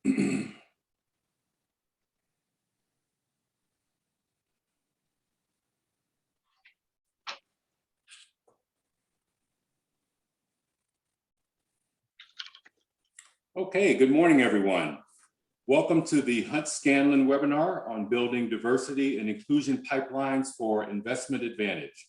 Okay, good morning, everyone. Welcome to the Hunt Scanlon webinar on building diversity and inclusion pipelines for investment advantage.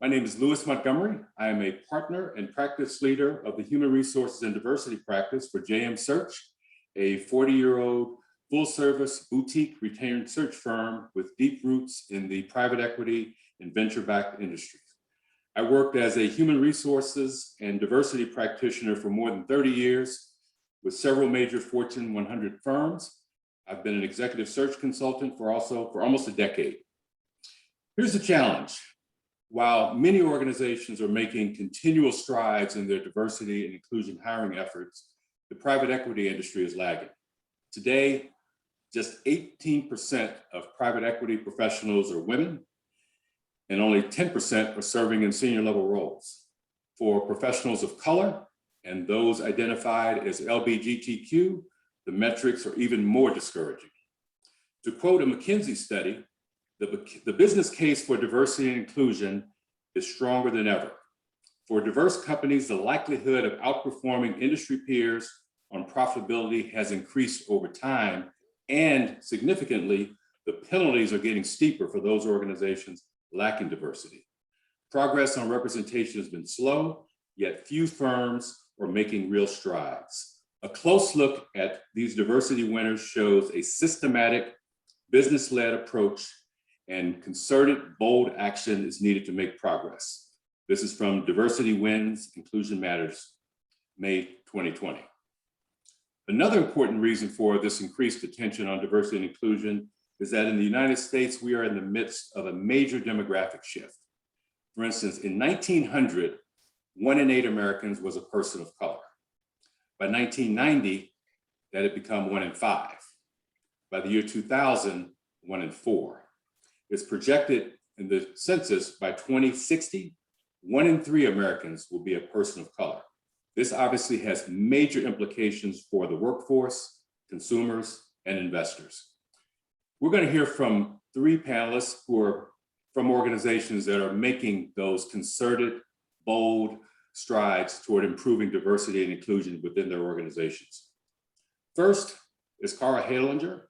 My name is Louis Montgomery. I am a partner and practice leader of the Human Resources and Diversity practice for JM Search, a 40-year-old full-service boutique retained search firm with deep roots in the private equity and venture-backed industries. I worked as a human resources and diversity practitioner for more than 30 years with several major Fortune 100 firms. I've been an executive search consultant for almost a decade. Here's the challenge. While many organizations are making continual strides in their diversity and inclusion hiring efforts, the private equity industry is lagging. Today, just 18% of private equity professionals are women, and only 10% are serving in senior level roles. For professionals of color, and those identified as LGBTQ, the metrics are even more discouraging. To quote a McKinsey study, the business case for diversity and inclusion is stronger than ever. For diverse companies, the likelihood of outperforming industry peers on profitability has increased over time, and significantly, the penalties are getting steeper for those organizations lacking diversity. Progress on representation has been slow, yet few firms are making real strides. A close look at these diversity winners shows a systematic, business-led approach and concerted, bold action is needed to make progress. This is from Diversity Wins, Inclusion Matters, May 2020. Another important reason for this increased attention on diversity and inclusion is that in the United States, we are in the midst of a major demographic shift. For instance, in 1900, 1 in 8 Americans was a person of color. By 1990, that had become 1 in 5. By the year 2000, 1 in 4. It's projected in the census by 2060, 1 in 3 Americans will be a person of color. This obviously has major implications for the workforce, consumers, and investors. We're going to hear from 3 panelists who are from organizations that are making those concerted, bold strides toward improving diversity and inclusion within their organizations. First is Cara Hellinger.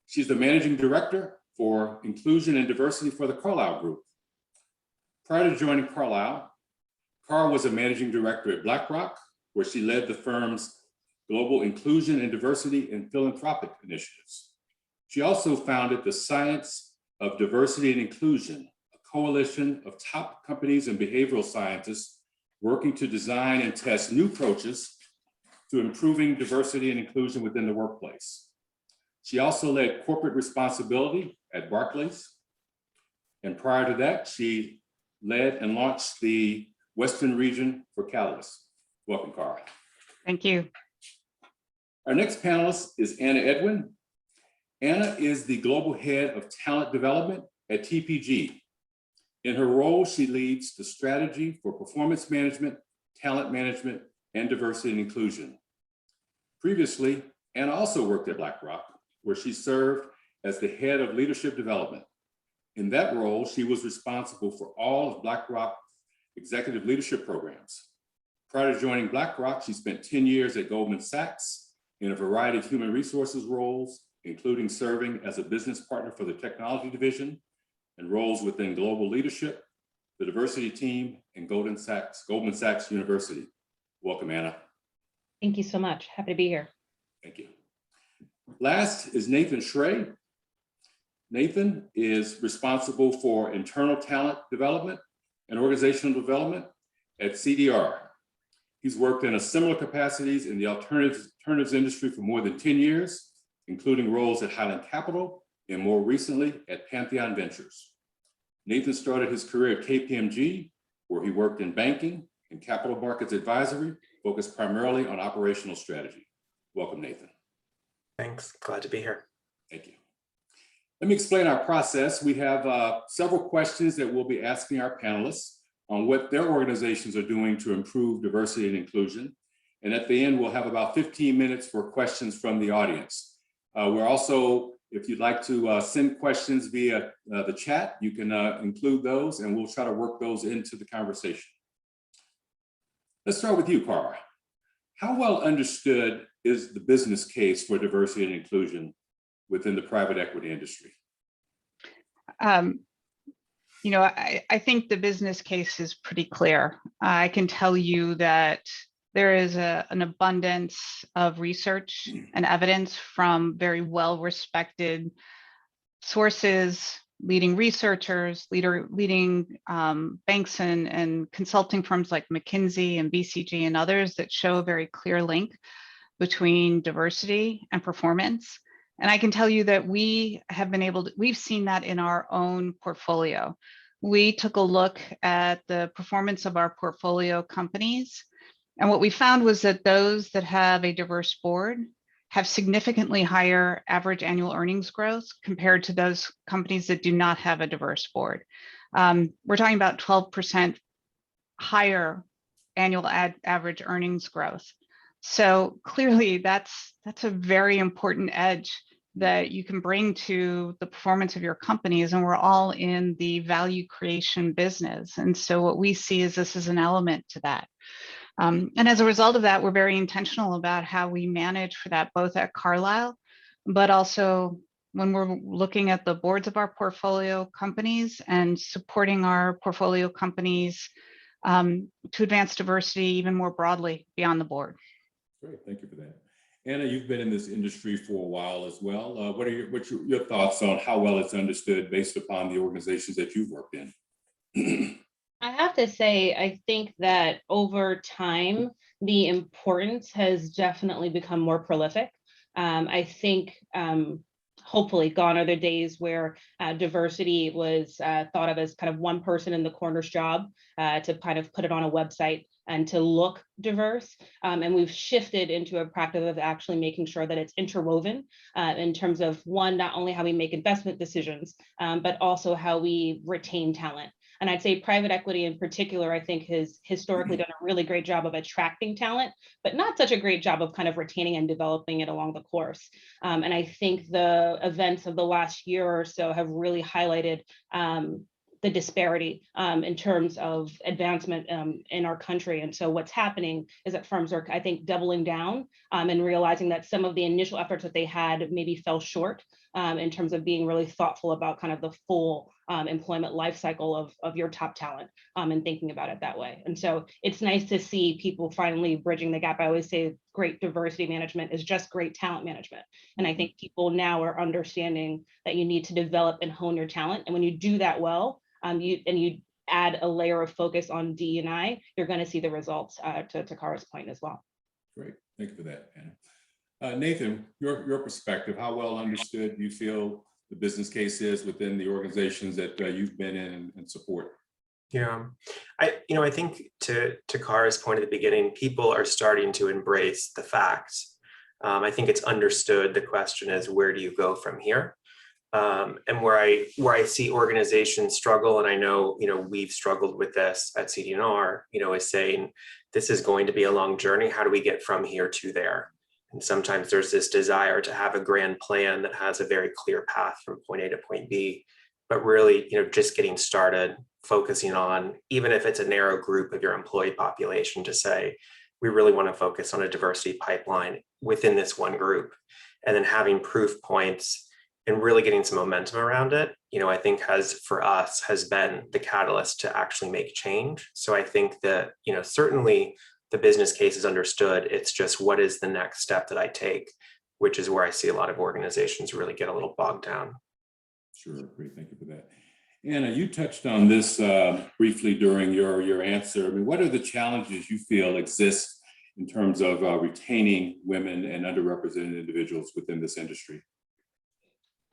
She's the managing director for inclusion and diversity for the Carlyle Group. Prior to joining Carlyle, Cara was a managing director at BlackRock, where she led the firm's global inclusion and diversity and philanthropic initiatives. She also founded the Science of Diversity and Inclusion, coalition of top companies and behavioral scientists working to design and test new approaches to improving diversity and inclusion within the workplace. She also led corporate responsibility at Barclays. And prior to that, she led and launched the Western region for Catalyst. Welcome, Cara. Thank you. Our next panelist is Anna Edwin. Anna is the global head of talent development at TPG. In her role, she leads the strategy for performance management, talent management, and diversity and inclusion. Previously, Anna also worked at BlackRock, where she served as the head of leadership development. In that role, she was responsible for all of BlackRock's executive leadership programs. Prior to joining BlackRock, she spent 10 years at Goldman Sachs in a variety of human resources roles, including serving as a business partner for the technology division, and roles within global leadership, the diversity team, and Goldman Sachs University. Welcome, Anna. Thank you so much. Happy to be here. Thank you. Last is Nathan Schrey. Nathan is responsible for internal talent development and organizational development at CDR. He's worked in similar capacities in the alternatives industry for more than 10 years, including roles at Highland Capital and more recently at Pantheon Ventures. Nathan started his career at KPMG, where he worked in banking and capital markets advisory, focused primarily on operational strategy. Welcome, Nathan. Thanks, glad to be here. Thank you. Let me explain our process. We have several questions that we'll be asking our panelists on what their organizations are doing to improve diversity and inclusion. And at the end, we'll have about 15 minutes for questions from the audience. We're also, if you'd like to send questions via the chat, you can include those and we'll try to work those into the conversation. Let's start with you, Cara. How well understood is the business case for diversity and inclusion within the private equity industry? I think the business case is pretty clear. I can tell you that there is an abundance of research and evidence from very well-respected sources, leading researchers, leading banks and consulting firms like McKinsey and BCG and others that show a very clear link between diversity and performance. And I can tell you that we've seen that in our own portfolio. We took a look at the performance of our portfolio companies. And what we found was that those that have a diverse board have significantly higher average annual earnings growth compared to those companies that do not have a diverse board. We're talking about 12% higher annual average earnings growth. So clearly that's a very important edge that you can bring to the performance of your companies, and we're all in the value creation business. And so what we see is this is an element to that. And as a result of that, we're very intentional about how we manage for that, both at Carlyle, but also when we're looking at the boards of our portfolio companies and supporting our portfolio companies to advance diversity even more broadly beyond the board. Great, thank you for that. Anna, you've been in this industry for a while as well. What are your thoughts on how well it's understood based upon the organizations that you've worked in? I have to say, I think that over time, the importance has definitely become more prolific. I think hopefully gone are the days where diversity was thought of as kind of one person in the corner's job to kind of put it on a website and to look diverse. And we've shifted into a practice of actually making sure that it's interwoven in terms of one, not only how we make investment decisions, but also how we retain talent. And I'd say private equity in particular, I think has historically done a really great job of attracting talent, but not such a great job of kind of retaining and developing it along the course. And I think the events of the last year or so have really highlighted the disparity in terms of advancement in our country. And so what's happening is that firms are, I think, doubling down and realizing that some of the initial efforts that they had maybe fell short in terms of being really thoughtful about kind of the full employment life cycle of your top talent and thinking about it that way. And so it's nice to see people finally bridging the gap. I always say great diversity management is just great talent management. And I think people now are understanding that you need to develop and hone your talent. And when you do that well, you add a layer of focus on D&I, you're going to see the results to Cara's point as well. Great, thank you for that, Anna. Nathan, your perspective, how well understood do you feel the business case is within the organizations that you've been in and support? Yeah, I think to Cara's point at the beginning, people are starting to embrace the facts. I think it's understood. The question is, where do you go from here? And where I see organizations struggle, and I know we've struggled with this at CD&R, is saying this is going to be a long journey. How do we get from here to there? And sometimes there's this desire to have a grand plan that has a very clear path from point A to point B, but really, just getting started, focusing on, even if it's a narrow group of your employee population, to say, we really want to focus on a diversity pipeline within this one group, and then having proof points and really getting some momentum around it, I think has been the catalyst to actually make change. So I think that, certainly the business case is understood. It's just, what is the next step that I take, which is where I see a lot of organizations really get a little bogged down. Sure, great, thank you for that. Anna, you touched on this briefly during your answer. I mean, what are the challenges you feel exist in terms of retaining women and underrepresented individuals within this industry?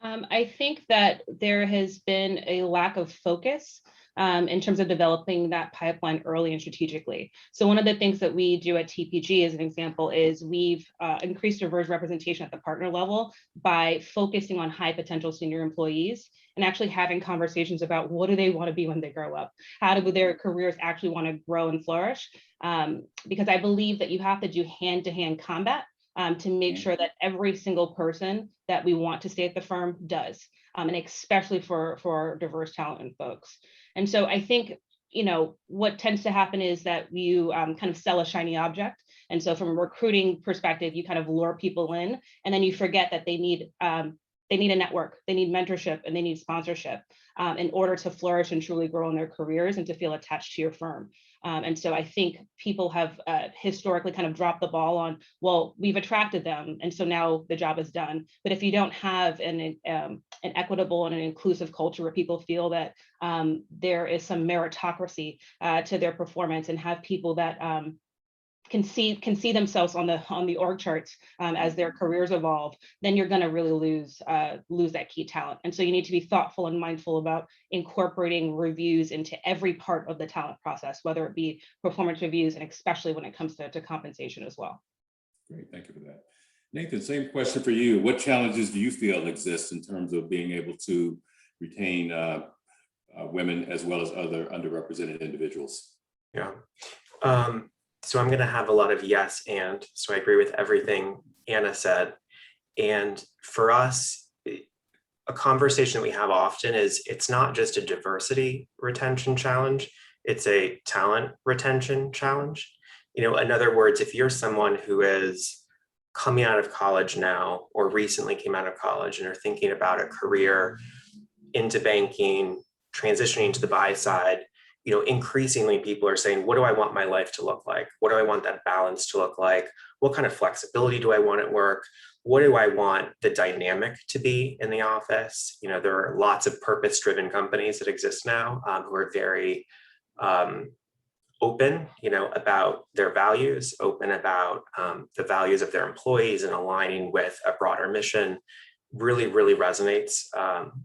I think that there has been a lack of focus in terms of developing that pipeline early and strategically. So one of the things that we do at TPG as an example is we've increased diverse representation at the partner level by focusing on high potential senior employees and actually having conversations about what do they want to be when they grow up? How do their careers actually want to grow and flourish? Because I believe that you have to do hand-to-hand combat to make sure that every single person that we want to stay at the firm does, and especially for diverse talent and folks. And so I think, what tends to happen is that you kind of sell a shiny object. And so from a recruiting perspective, you kind of lure people in, and then you forget that they need a network, they need mentorship, and they need sponsorship in order to flourish and truly grow in their careers and to feel attached to your firm. And so I think people have historically kind of dropped the ball on, well, we've attracted them, and so now the job is done. But if you don't have an equitable and an inclusive culture where people feel that there is some meritocracy to their performance and have people that can see themselves on the org charts as their careers evolve, then you're going to really lose that key talent. And so you need to be thoughtful and mindful about incorporating reviews into every part of the talent process, whether it be performance reviews, and especially when it comes to compensation as well. Great, thank you for that. Nathan, same question for you. What challenges do you feel exist in terms of being able to retain women as well as other underrepresented individuals? Yeah. So I'm going to have a lot of yes and. So I agree with everything Anna said. And for us, a conversation we have often is it's not just a diversity retention challenge, it's a talent retention challenge. In other words, if you're someone who is coming out of college now or recently came out of college and are thinking about a career into banking, transitioning to the buy side, increasingly people are saying, what do I want my life to look like? What do I want that balance to look like? What kind of flexibility do I want at work? What do I want the dynamic to be in the office? There are lots of purpose-driven companies that exist now who are very open, about their values, open about the values of their employees and aligning with a broader mission. Really resonates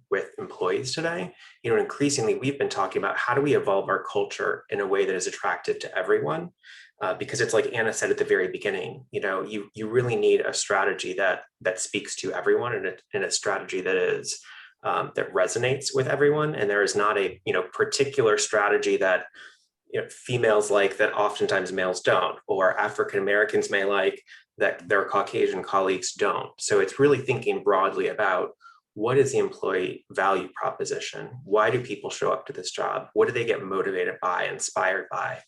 with employees today. Increasingly, we've been talking about how do we evolve our culture in a way that is attractive to everyone, because it's like Anna said at the very beginning, you really need a strategy that speaks to everyone and a strategy that is that resonates with everyone. And there is not a particular strategy that females like that oftentimes males don't, or African Americans may like that their Caucasian colleagues don't. So it's really thinking broadly about what is the employee value proposition? Why do people show up to this job? What do they get motivated by, inspired by?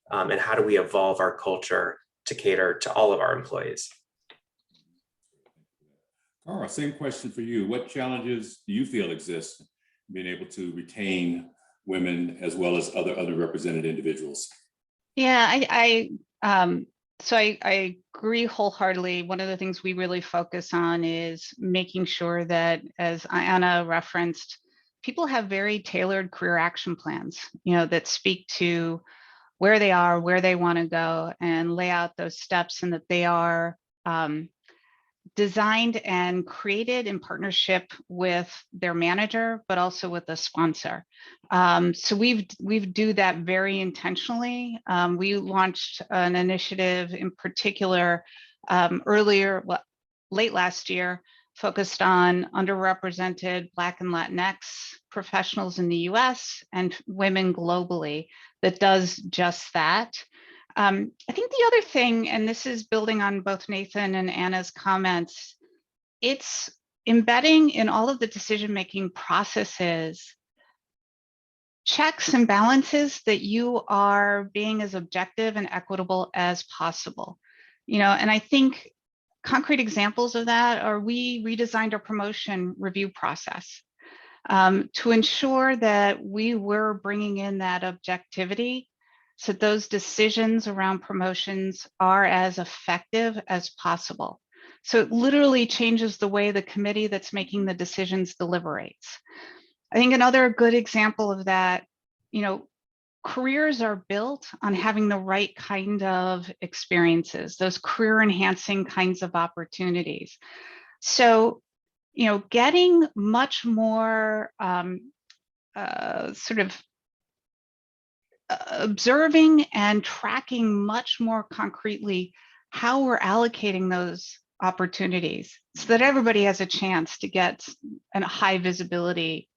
And how do we evolve our culture to cater to all of our employees? Cara, same question for you. What challenges do you feel exist in being able to retain women as well as other underrepresented individuals? Yeah, so I agree wholeheartedly. One of the things we really focus on is making sure that, as Anna referenced, people have very tailored career action plans, that speak to where they are, where they want to go, and lay out those steps, and that they are designed and created in partnership with their manager, but also with the sponsor. So we've do that very intentionally. We launched an initiative in particular late last year, focused on underrepresented Black and Latinx professionals in the US and women globally, that does just that. I think the other thing, and this is building on both Nathan and Anna's comments, it's embedding in all of the decision-making processes checks and balances that you are being as objective and equitable as possible. And I think concrete examples of that are, we redesigned our promotion review process to ensure that we were bringing in that objectivity, so those decisions around promotions are as effective as possible. So it literally changes the way the committee that's making the decisions deliberates. I think another good example of that, careers are built on having the right kind of experiences, those career enhancing kinds of opportunities. So getting much more sort of observing and tracking much more concretely how we're allocating those opportunities so that everybody has a chance to get a high visibility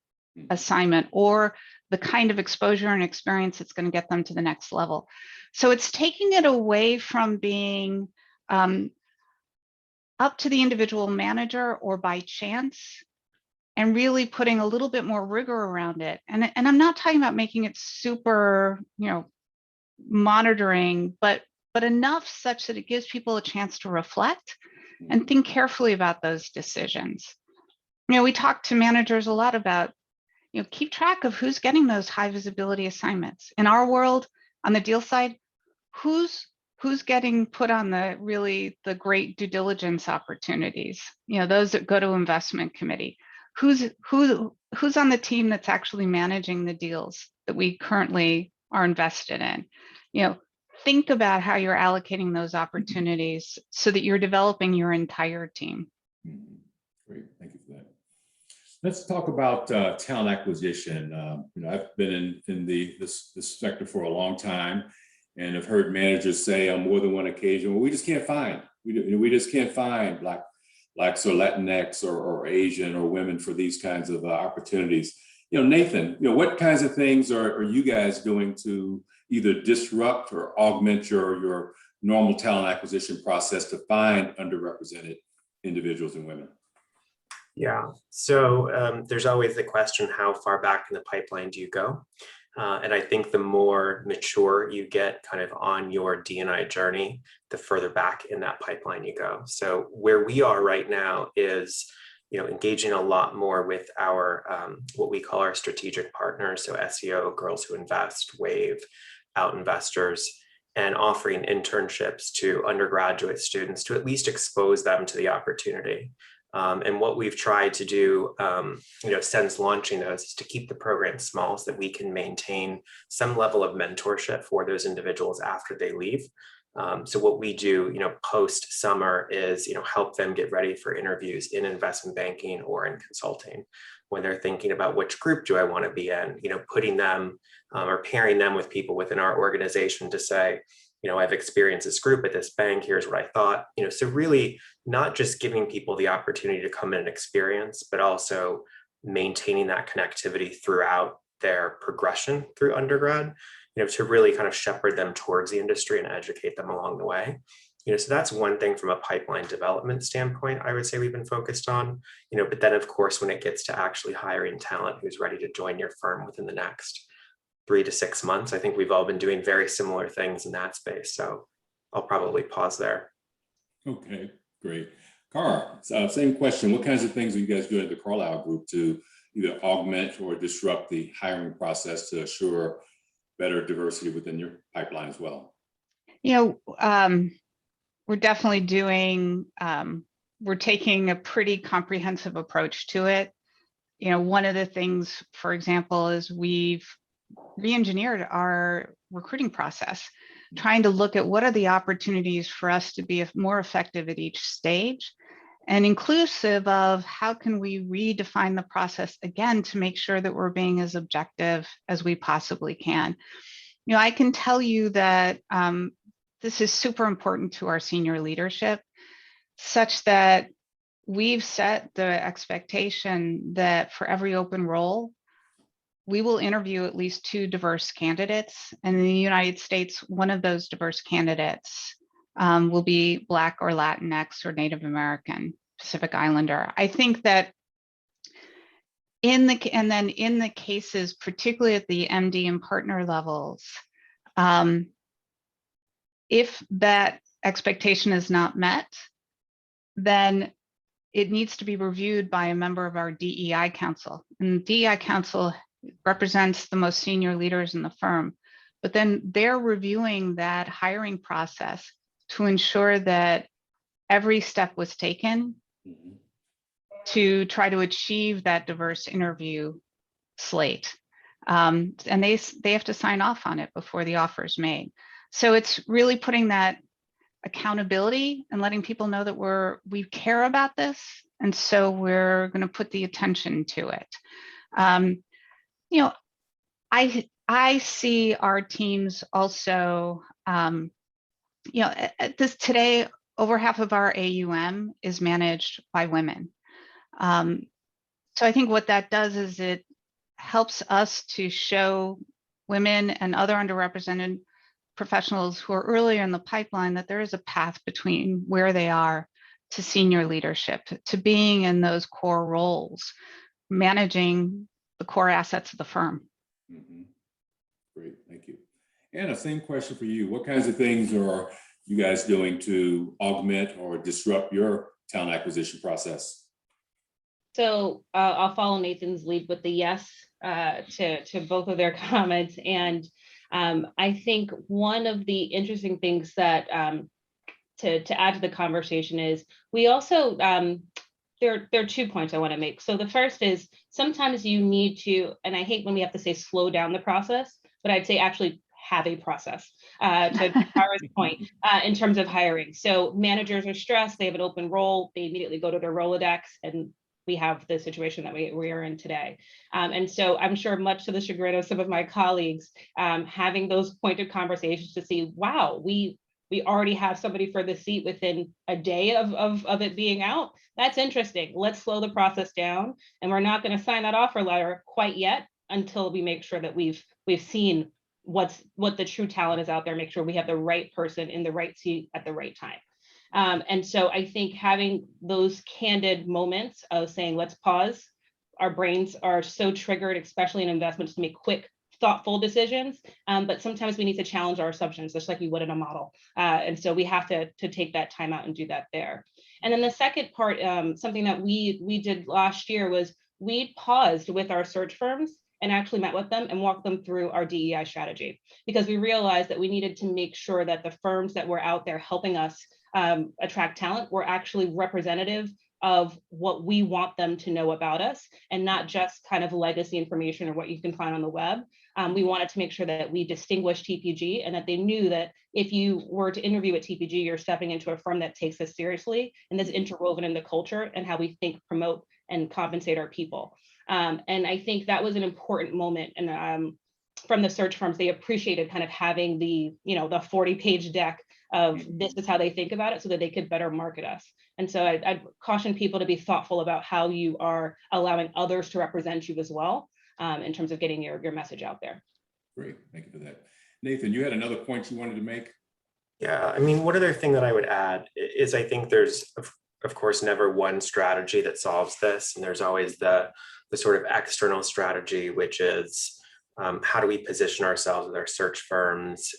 assignment or the kind of exposure and experience that's going to get them to the next level. So it's taking it away from being up to the individual manager or by chance, and really putting a little bit more rigor around it. And I'm not talking about making it super, monitoring, but enough such that it gives people a chance to reflect and think carefully about those decisions. We talk to managers a lot about, keep track of who's getting those high visibility assignments. In our world, on the deal side, who's getting put on the great due diligence opportunities, those that go to investment committee. Who's on the team that's actually managing the deals that we currently are invested in? Think about how you're allocating those opportunities so that you're developing your entire team. Great, thank you for that. Let's talk about talent acquisition. I've been in this sector for a long time, and I've heard managers say on more than one occasion, well, we just can't find Blacks or Latinx or Asian or women for these kinds of opportunities. Nathan, what kinds of things are you guys doing to either disrupt or augment your normal talent acquisition process to find underrepresented individuals and women? Yeah, so there's always the question, how far back in the pipeline do you go? And I think the more mature you get kind of on your D&I journey, the further back in that pipeline you go. So where we are right now is, engaging a lot more with our, what we call our strategic partners. So SEO, Girls Who Invest, Wave, Out Investors, and offering internships to undergraduate students to at least expose them to the opportunity. And what we've tried to do, since launching those is to keep the program small so that we can maintain some level of mentorship for those individuals after they leave. So what we do, post summer is, help them get ready for interviews in investment banking or in consulting. When they're thinking about which group do I want to be in, putting them or pairing them with people within our organization to say, I've experienced this group at this bank, here's what I thought, so really not just giving people the opportunity to come in and experience, but also maintaining that connectivity throughout their progression through undergrad, to really kind of shepherd them towards the industry and educate them along the way. So that's one thing from a pipeline development standpoint, I would say we've been focused on, but then of course, when it gets to actually hiring talent who's ready to join your firm within the next 3 to 6 months, I think we've all been doing very similar things in that space. So I'll probably pause there. Okay, great. Cara, same question. What kinds of things are you guys doing at the Carlisle Group to either augment or disrupt the hiring process to assure better diversity within your pipeline as well? We're definitely we're taking a pretty comprehensive approach to it. One of the things, for example, is we've re-engineered our recruiting process, trying to look at what are the opportunities for us to be more effective at each stage, and inclusive of how can we redefine the process again to make sure that we're being as objective as we possibly can. I can tell you that this is super important to our senior leadership, such that we've set the expectation that for every open role, we will interview at least 2 diverse candidates. And in the United States, one of those diverse candidates will be Black or Latinx or Native American, Pacific Islander. I think that in the cases, particularly at the MD and partner levels, if that expectation is not met, then it needs to be reviewed by a member of our DEI council. And the DEI council represents the most senior leaders in the firm, but then they're reviewing that hiring process to ensure that every step was taken to try to achieve that diverse interview slate. And they have to sign off on it before the offer is made. So it's really putting that accountability and letting people know that we care about this And so we're going to put the attention to it. You know, I see our teams also, you know, at this today, over half of our AUM is managed by women. So I think what that does is it helps us to show women and other underrepresented professionals who are earlier in the pipeline that there is a path between where they are to senior leadership, to being in those core roles, managing the core assets of the firm. Mm-hmm. Great, thank you. Anna, same question for you. What kinds of things are you guys doing to augment or disrupt your talent acquisition process? So I'll follow Nathan's lead with the yes to both of their comments. And I think one of the interesting things that to add to the conversation is we also, there are 2 points I want to make. So the first is sometimes you need to, and I hate when we have to say slow down the process, but I'd say actually have a process to Tara's point in terms of hiring. So managers are stressed, they have an open role, they immediately go to their Rolodex, and we have the situation that we are in today. And so I'm sure much to the chagrin of some of my colleagues, having those pointed conversations to see, wow, we already have somebody for the seat within a day of it being out. That's interesting. Let's slow the process down. And we're not going to sign that offer letter quite yet until we make sure that we've seen what the true talent is out there, make sure we have the right person in the right seat at the right time. And so I think having those candid moments of saying, let's pause. Our brains are so triggered, especially in investments, to make quick, thoughtful decisions. But sometimes we need to challenge our assumptions, just like you would in a model. And so we have to take that time out and do that there. And then the second part, something that we did last year was we paused with our search firms and actually met with them and walked them through our DEI strategy, because we realized that we needed to make sure that the firms that were out there helping us attract talent were actually representative of what we want them to know about us, and not just kind of legacy information or what you can find on the web. We wanted to make sure that we distinguish TPG and that they knew that if you were to interview at TPG, you're stepping into a firm that takes this seriously and is interwoven in the culture and how we think, promote, and compensate our people. And I think that was an important moment. And from the search firms, they appreciated kind of having the 40-page deck of this is how they think about it so that they could better market us. And so I'd caution people to be thoughtful about how you are allowing others to represent you as well in terms of getting your message out there. Great, thank you for that. Nathan, you had another point you wanted to make? Yeah, I mean, one other thing that I would add is I think there's, of course, never one strategy that solves this. And there's always the sort of external strategy, which is how do we position ourselves with our search firms?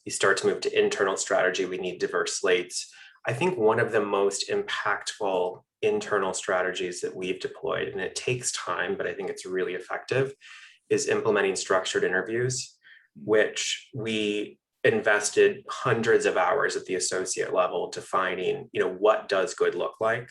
You start to move to internal strategy, we need diverse slates. I think one of the most impactful internal strategies that we've deployed, and it takes time, but I think it's really effective, is implementing structured interviews, which we invested hundreds of hours at the associate level defining, what does good look like?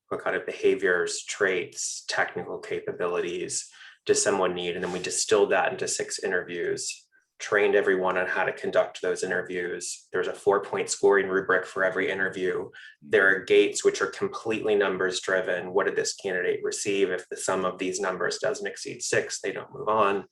What kind of behaviors, traits, technical capabilities does someone need? And then we distilled that into 6 interviews, trained everyone on how to conduct those interviews. There's a 4-point scoring rubric for every interview. There are gates which are completely numbers driven. What did this candidate receive? If the sum of these numbers doesn't exceed 6, they don't move on.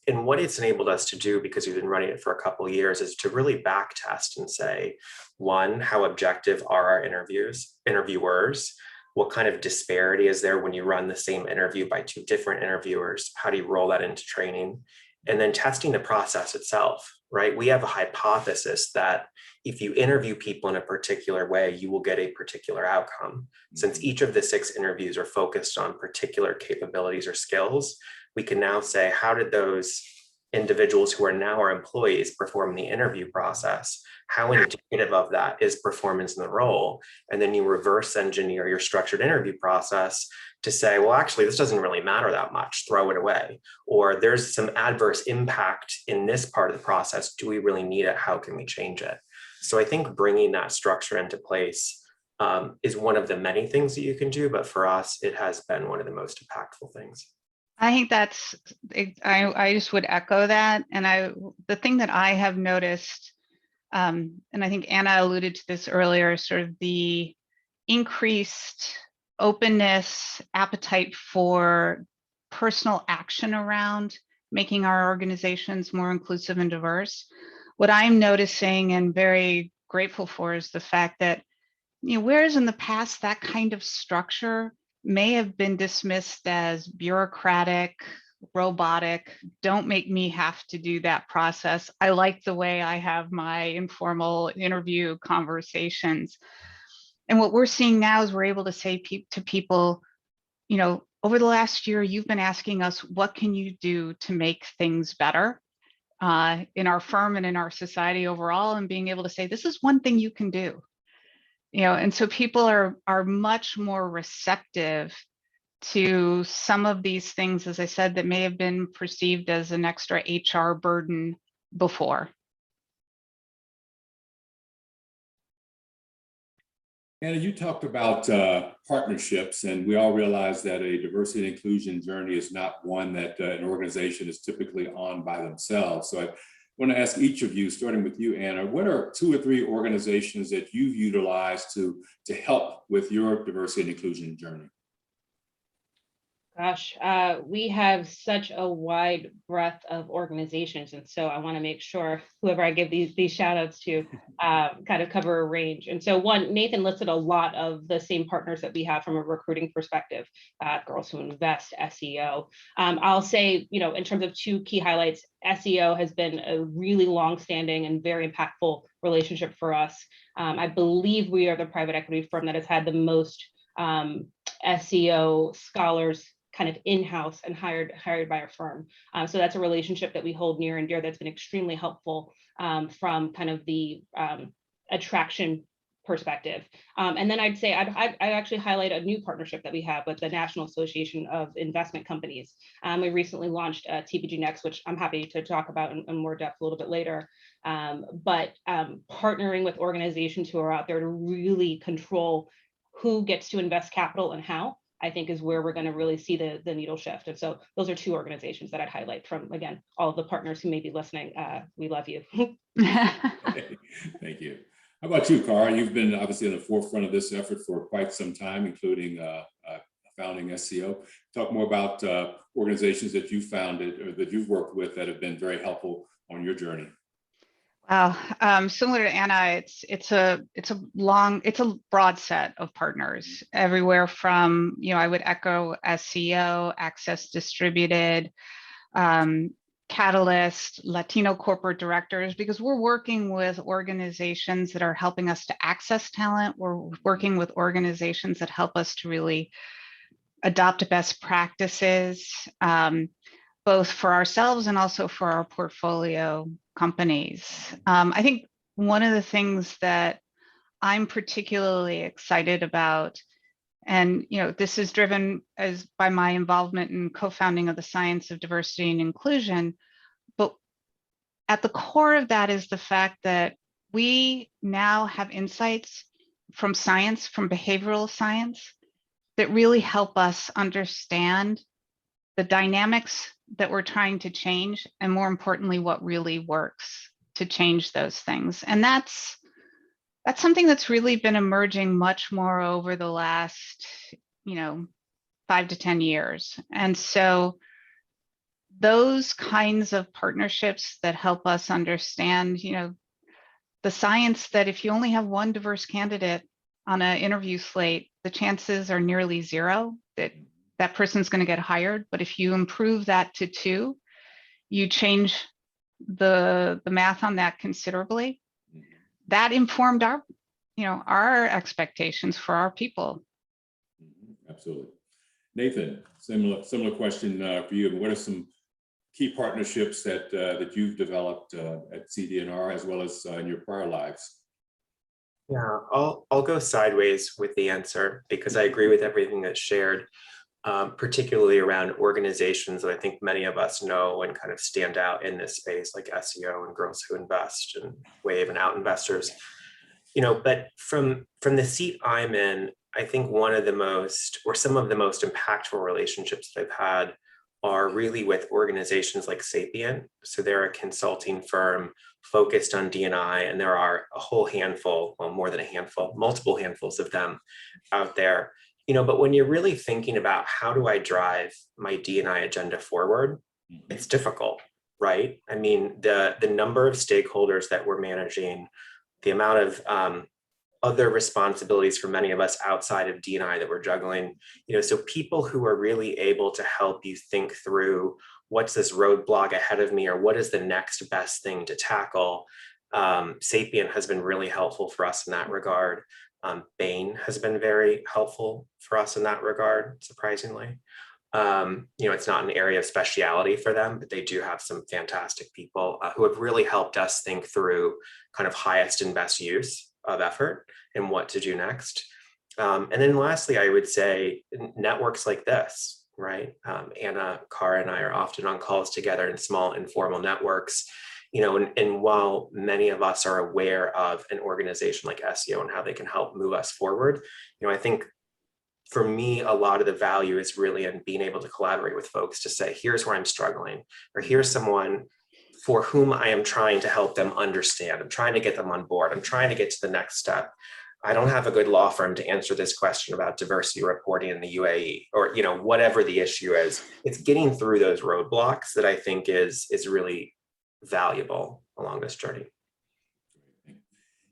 And what it's enabled us to do, because we've been running it for a couple of years, is to really back test and say, 1, how objective are our interviewers? What kind of disparity is there when you run the same interview by 2 different interviewers? How do you roll that into training? And then testing the process itself, right? We have a hypothesis that if you interview people in a particular way, you will get a particular outcome. Since each of the 6 interviews are focused on particular capabilities or skills, we can now say, how did those individuals who are now our employees perform the interview process? How indicative of that is performance in the role? And then you reverse engineer your structured interview process to say, well, actually, this doesn't really matter that much, throw it away. Or there's some adverse impact in this part of the process. Do we really need it? How can we change it? So I think bringing that structure into place is one of the many things that you can do. But for us, it has been one of the most impactful things. I think I just would echo that. And the thing that I have noticed, and I think Anna alluded to this earlier, sort of the increased openness, appetite for personal action around making our organizations more inclusive and diverse. What I'm noticing and very grateful for is the fact that, whereas in the past that kind of structure may have been dismissed as bureaucratic, robotic, don't make me have to do that process. I like the way I have my informal interview conversations. And what we're seeing now is we're able to say to people, over the last year, you've been asking us, what can you do to make things better in our firm and in our society overall? And being able to say, this is one thing you can do. And so people are much more receptive to some of these things, as I said, that may have been perceived as an extra HR burden before. Anna, you talked about partnerships, and we all realize that a diversity and inclusion journey is not one that an organization is typically on by themselves. So I want to ask each of you, starting with you, Anna, what are 2 or 3 organizations that you've utilized to help with your diversity and inclusion journey? Gosh, we have such a wide breadth of organizations. And so I want to make sure whoever I give these shout outs to kind of cover a range. And so one, Nathan listed a lot of the same partners that we have from a recruiting perspective, Girls Who Invest, SEO. I'll say, in terms of 2 key highlights, SEO has been a really long-standing and very impactful relationship for us. I believe we are the private equity firm that has had the most SEO scholars kind of in-house and hired by our firm. So that's a relationship that we hold near and dear that's been extremely helpful from kind of the attraction perspective. And then I'd say I'd actually highlight a new partnership that we have with the National Association of Investment Companies. We recently launched TPG Next, which I'm happy to talk about in more depth a little bit later. But partnering with organizations who are out there to really control who gets to invest capital and how, I think is where we're going to really see the needle shift. And so those are 2 organizations that I'd highlight from, again, all of the partners who may be listening. We love you. Thank you. How about you, Cara? You've been obviously in the forefront of this effort for quite some time, including founding SEO. Talk more about organizations that you founded or that you've worked with that have been very helpful on your journey. Wow. Similar to Anna, it's a broad set of partners everywhere from, I would echo SEO, Access Distributed, Catalyst, Latino corporate directors, because we're working with organizations that are helping us to access talent. We're working with organizations that help us to really adopt best practices, both for ourselves and also for our portfolio companies. I think one of the things that I'm particularly excited about, and this is driven by my involvement in co-founding of the Science of Diversity and Inclusion, but at the core of that is the fact that we now have insights from science, from behavioral science, that really help us understand the dynamics that we're trying to change, and more importantly, what really works to change those things. And that's something that's really been emerging much more over the last, 5 to 10 years. And so those kinds of partnerships that help us understand, the science that if you only have one diverse candidate on an interview slate, the chances are nearly 0 that person's going to get hired. But if you improve that to 2, you change the math on that considerably. That informed our expectations for our people. Absolutely. Nathan, similar question for you. What are some key partnerships that you've developed at CD&R as well as in your prior lives? Yeah, I'll go sideways with the answer because I agree with everything that's shared. Particularly around organizations that I think many of us know and kind of stand out in this space, like SEO and Girls Who Invest and Wave and Out Investors. But from the seat I'm in, I think one of the most, or some of the most impactful relationships that I've had are really with organizations like Sapient. So they're a consulting firm focused on D&I, and there are a whole handful, well, more than a handful, multiple handfuls of them out there. But when you're really thinking about how do I drive my D&I agenda forward, it's difficult, right? I mean, the number of stakeholders that we're managing, the amount of other responsibilities for many of us outside of D&I that we're juggling, so people who are really able to help you think through what's this roadblock ahead of me, or what is the next best thing to tackle. Sapient has been really helpful for us in that regard. Bain has been very helpful for us in that regard, surprisingly. It's not an area of speciality for them, but they do have some fantastic people who have really helped us think through kind of highest and best use of effort and what to do next. And then lastly, I would say networks like this, right? Anna, Cara, and I are often on calls together in small informal networks, and while many of us are aware of an organization like SEO and how they can help move us forward, I think for me, a lot of the value is really in being able to collaborate with folks to say, here's where I'm struggling, or here's someone for whom I am trying to help them understand. I'm trying to get them on board. I'm trying to get to the next step. I don't have a good law firm to answer this question about diversity reporting in the UAE, or whatever the issue is. It's getting through those roadblocks that I think is really valuable along this journey.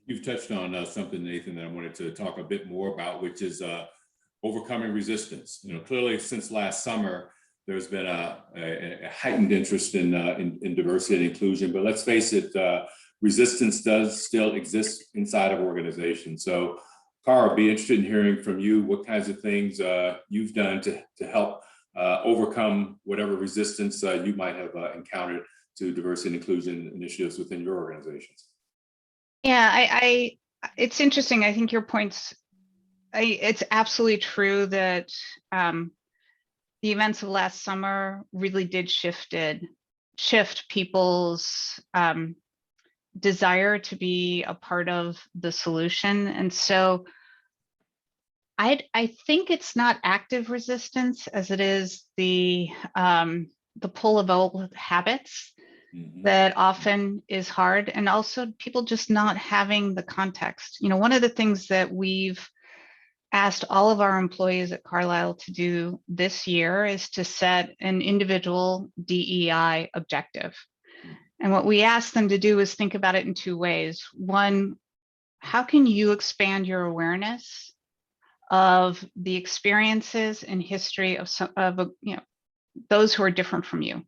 You've touched on something, Nathan, that I wanted to talk a bit more about, which is overcoming resistance. Clearly since last summer, there's been a heightened interest in diversity and inclusion, but let's face it, resistance does still exist inside of organizations. So, Cara, I'd be interested in hearing from you what kinds of things you've done to help overcome whatever resistance you might have encountered to diversity and inclusion initiatives within your organizations. Yeah, it's interesting. I think your points, it's absolutely true that the events of last summer really did shift people's desire to be a part of the solution. And so I think it's not active resistance as it is the pull of old habits that often is hard, and also people just not having the context. One of the things that we've asked all of our employees at Carlisle to do this year is to set an individual DEI objective. And what we asked them to do is think about it in two ways. One, how can you expand your awareness of the experiences and history of those who are different from you?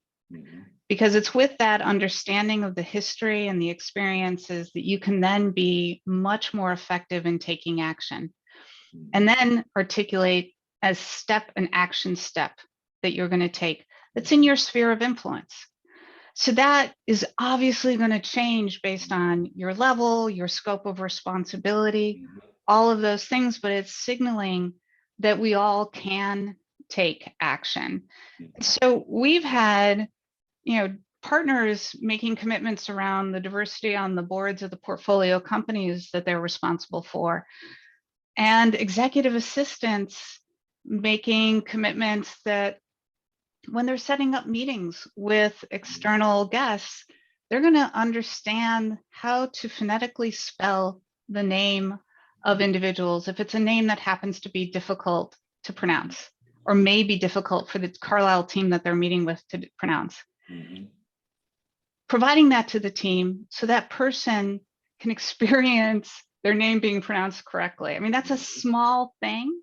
Because it's with that understanding of the history and the experiences that you can then be much more effective in taking action, and then articulate an action step that you're going to take that's in your sphere of influence. So that is obviously going to change based on your level, your scope of responsibility, all of those things, but it's signaling that we all can take action. So we've had partners making commitments around the diversity on the boards of the portfolio companies that they're responsible for, and executive assistants making commitments that when they're setting up meetings with external guests, they're going to understand how to phonetically spell the name of individuals if it's a name that happens to be difficult to pronounce, or may be difficult for the Carlisle team that they're meeting with to pronounce. Providing that to the team so that person can experience their name being pronounced correctly. I mean, that's a small thing,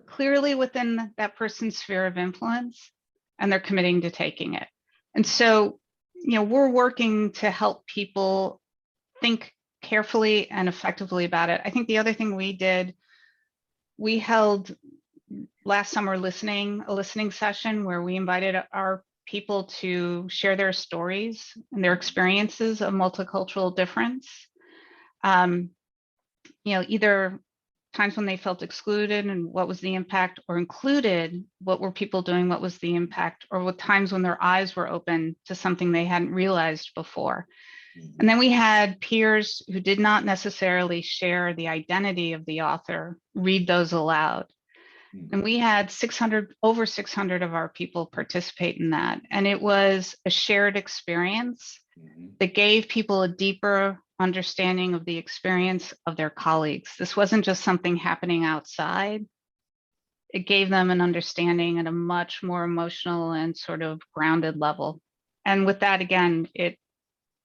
clearly within that person's sphere of influence, and they're committing to taking it. And so, we're working to help people think carefully and effectively about it. I think the other thing we did, we held last summer a listening session where we invited our people to share their stories and their experiences of multicultural difference. Either times when they felt excluded and what was the impact, or included, what were people doing, what was the impact, or with times when their eyes were open to something they hadn't realized before. And then we had peers who did not necessarily share the identity of the author read those aloud. And we had over 600 of our people participate in that. And it was a shared experience that gave people a deeper understanding of the experience of their colleagues. This wasn't just something happening outside. It gave them an understanding at a much more emotional and sort of grounded level. And with that, again, it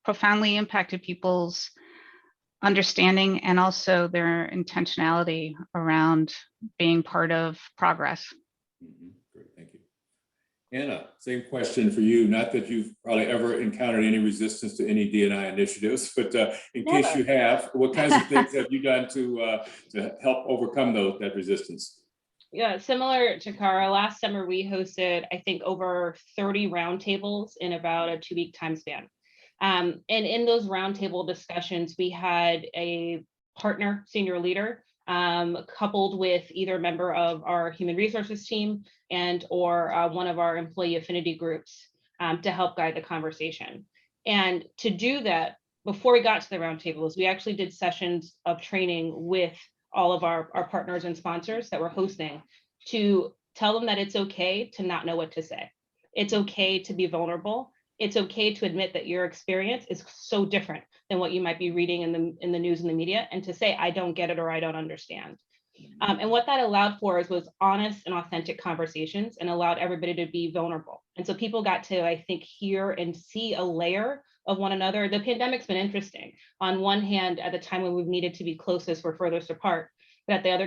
profoundly impacted people's understanding and also their intentionality around being part of progress. Great, thank you. Anna, same question for you. Not that you've probably ever encountered any resistance to any D&I initiatives, but in case you have, what kinds of things have you done to help overcome that resistance? Yeah, similar to Cara, last summer we hosted, I think, over 30 roundtables in about a 2-week time span. And in those roundtable discussions, we had a partner senior leader coupled with either a member of our human resources team and or one of our employee affinity groups to help guide the conversation. And to do that, before we got to the roundtables, we actually did sessions of training with all of our partners and sponsors that we're hosting to tell them that it's okay to not know what to say. It's okay to be vulnerable. It's okay to admit that your experience is so different than what you might be reading in the news and the media, and to say, I don't get it or I don't understand. And what that allowed for was honest and authentic conversations and allowed everybody to be vulnerable. And so people got to, I think, hear and see a layer of one another. The pandemic's been interesting. On one hand, at the time when we've needed to be closest, we're furthest apart. But at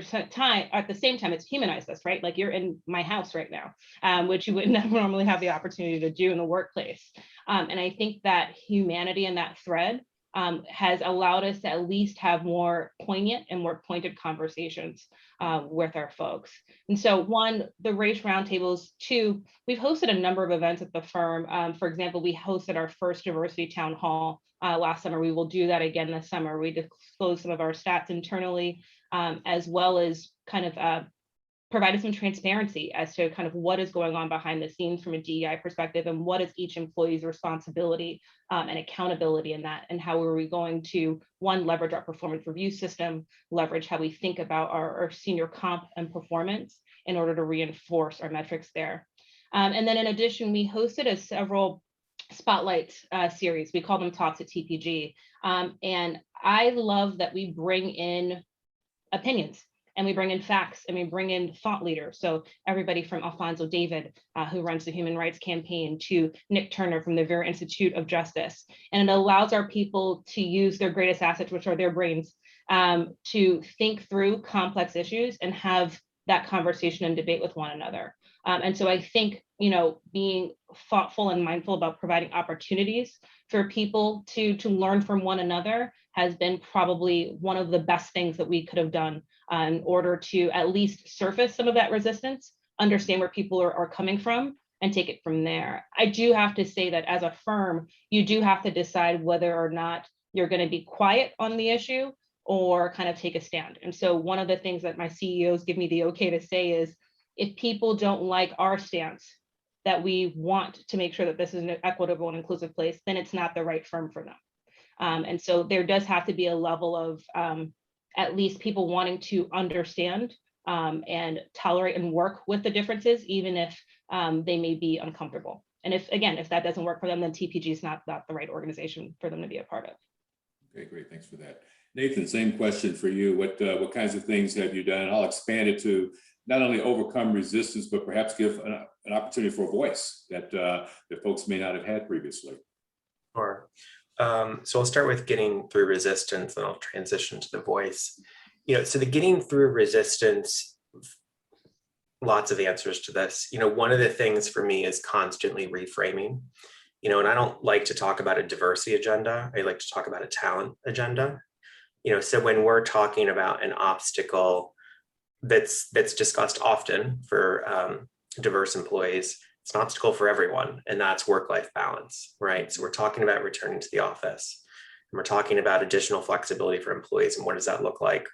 the same time, it's humanized us, right? Like you're in my house right now, which you wouldn't normally have the opportunity to do in the workplace. And I think that humanity and that thread has allowed us to at least have more poignant and more pointed conversations with our folks. And so one, the race roundtables. Two, we've hosted a number of events at the firm. For example, we hosted our first diversity town hall last summer. We will do that again this summer. We disclosed some of our stats internally, as well as kind of provided some transparency as to kind of what is going on behind the scenes from a DEI perspective and what is each employee's responsibility and accountability in that, and how are we going to, one, leverage our performance review system, leverage how we think about our senior comp and performance in order to reinforce our metrics there. And then in addition, we hosted several spotlight series. We call them talks at TPG. And I love that we bring in opinions and we bring in facts and we bring in thought leaders. So everybody from Alfonso David, who runs the Human Rights Campaign, to Nick Turner from the Vera Institute of Justice. And it allows our people to use their greatest assets, which are their brains, to think through complex issues and have that conversation and debate with one another. And so I think, being thoughtful and mindful about providing opportunities for people to learn from one another has been probably one of the best things that we could have done in order to at least surface some of that resistance, understand where people are coming from, and take it from there. I do have to say that as a firm, you do have to decide whether or not you're going to be quiet on the issue or kind of take a stand. And so one of the things that my CEOs give me the okay to say is, if people don't like our stance, that we want to make sure that this is an equitable and inclusive place, then it's not the right firm for them. And so there does have to be a level of at least people wanting to understand and tolerate and work with the differences, even if they may be uncomfortable. And if that doesn't work for them, then TPG is not the right organization for them to be a part of. Okay, great, thanks for that. Nathan, same question for you. What kinds of things have you done? I'll expand it to not only overcome resistance, but perhaps give an opportunity for a voice that folks may not have had previously. Sure. So I'll start with getting through resistance, and I'll transition to the voice. So the getting through resistance, lots of answers to this. One of the things for me is constantly reframing. And I don't like to talk about a diversity agenda. I like to talk about a talent agenda. So when we're talking about an obstacle that's discussed often for diverse employees, it's an obstacle for everyone, and that's work-life balance, right? So we're talking about returning to the office, and we're talking about additional flexibility for employees, and what does that look like?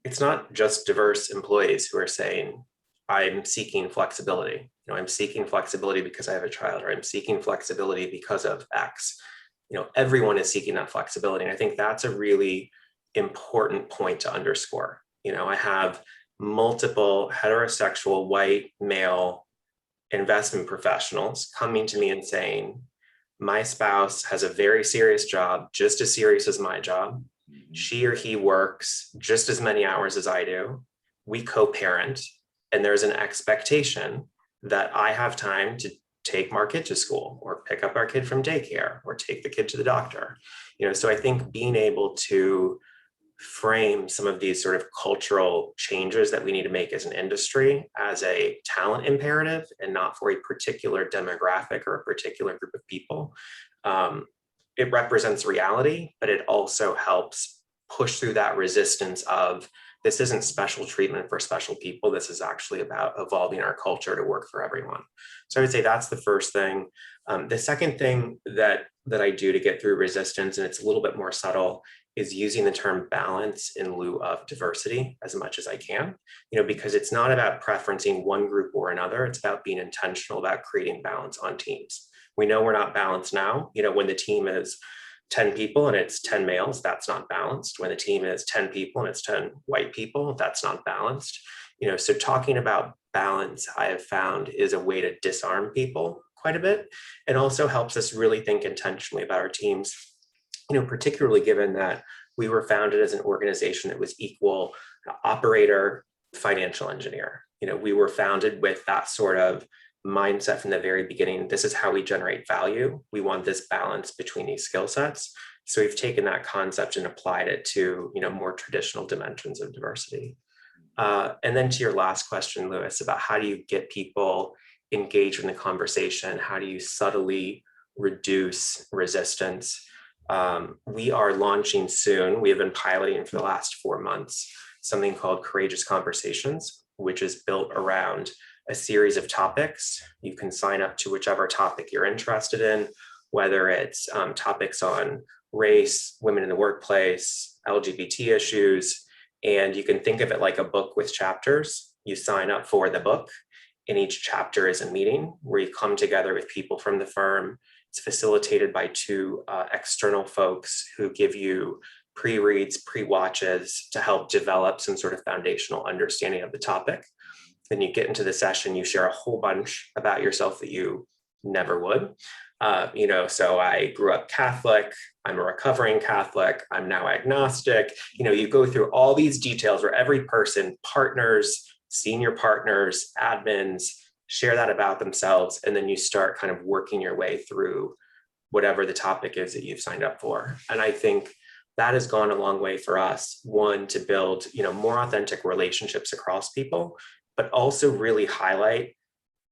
It's not just diverse employees who are saying, I'm seeking flexibility. I'm seeking flexibility because I have a child, or I'm seeking flexibility because of X. Everyone is seeking that flexibility, and I think that's a really important point to underscore. I have multiple heterosexual white male investment professionals coming to me and saying, my spouse has a very serious job, just as serious as my job. She or he works just as many hours as I do. We co-parent, and there's an expectation that I have time to take our kid to school or pick up our kid from daycare or take the kid to the doctor. So I think being able to frame some of these sort of cultural changes that we need to make as an industry as a talent imperative and not for a particular demographic or a particular group of people. It represents reality, but it also helps push through that resistance of this isn't special treatment for special people. This is actually about evolving our culture to work for everyone. So I would say that's the first thing. The second thing that I do to get through resistance, and it's a little bit more subtle, is using the term balance in lieu of diversity as much as I can, because it's not about preferencing one group or another. It's about being intentional about creating balance on teams. We know we're not balanced now. When the team is 10 people and it's 10 males, that's not balanced. When the team is 10 people and it's 10 white people, that's not balanced. So talking about balance, I have found, is a way to disarm people quite a bit. It also helps us really think intentionally about our teams, particularly given that we were founded as an organization that was equal operator, financial engineer. We were founded with that sort of mindset from the very beginning. This is how we generate value. We want this balance between these skill sets. So we've taken that concept and applied it to, more traditional dimensions of diversity. And then to your last question, Lewis, about how do you get people engaged in the conversation? How do you subtly reduce resistance? We are launching soon. We have been piloting for the last 4 months, something called Courageous Conversations, which is built around a series of topics. You can sign up to whichever topic you're interested in, whether it's topics on race, women in the workplace, LGBT issues, and you can think of it like a book with chapters. You sign up for the book, and each chapter is a meeting where you come together with people from the firm. It's facilitated by 2 external folks who give you pre-reads, pre-watches to help develop some sort of foundational understanding of the topic. Then you get into the session, you share a whole bunch about yourself that you never would. So I grew up Catholic, I'm a recovering Catholic, I'm now agnostic. You go through all these details where every person, partners, senior partners, admins, share that about themselves. And then you start kind of working your way through whatever the topic is that you've signed up for. And I think that has gone a long way for us, one, to build, more authentic relationships across people, but also really highlight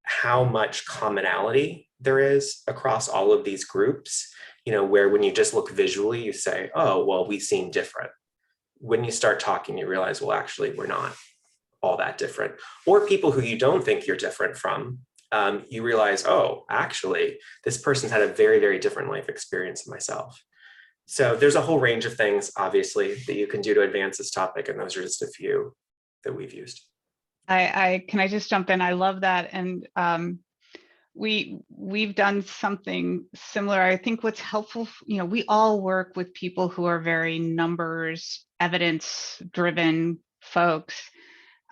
how much commonality there is across all of these groups, where when you just look visually, you say, oh, well, we seem different. When you start talking, you realize, well, actually, we're not all that different. Or people who you don't think you're different from, you realize, oh, actually, this person's had a very, very different life experience than myself. So there's a whole range of things, obviously, that you can do to advance this topic, and those are just a few that we've used. Can I just jump in? I love that. And we've done something similar. I think what's helpful, we all work with people who are very numbers, evidence driven folks.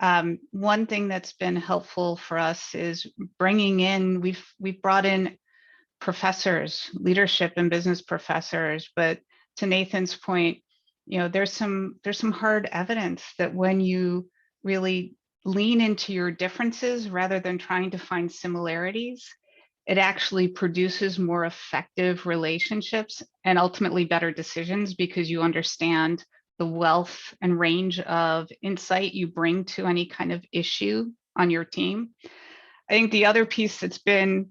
One thing that's been helpful for us is bringing in, we've brought in professors, leadership and business professors, but to Nathan's point, there's some hard evidence that when you really lean into your differences rather than trying to find similarities, it actually produces more effective relationships and ultimately better decisions because you understand the wealth and range of insight you bring to any kind of issue on your team. I think the other piece that's been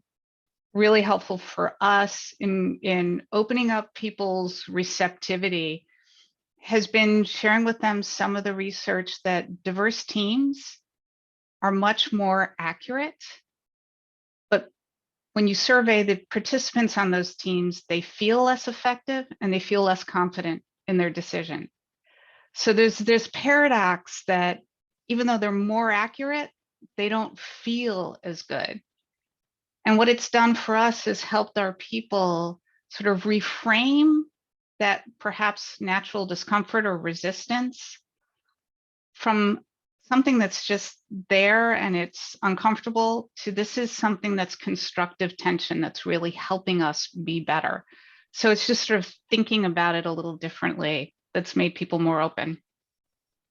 really helpful for us in opening up people's receptivity has been sharing with them some of the research that diverse teams are much more accurate. But when you survey the participants on those teams, they feel less effective and they feel less confident in their decision. So there's this paradox that even though they're more accurate, they don't feel as good. And what it's done for us is helped our people sort of reframe that perhaps natural discomfort or resistance from something that's just there and it's uncomfortable to this is something that's constructive tension that's really helping us be better. So it's just sort of thinking about it a little differently that's made people more open.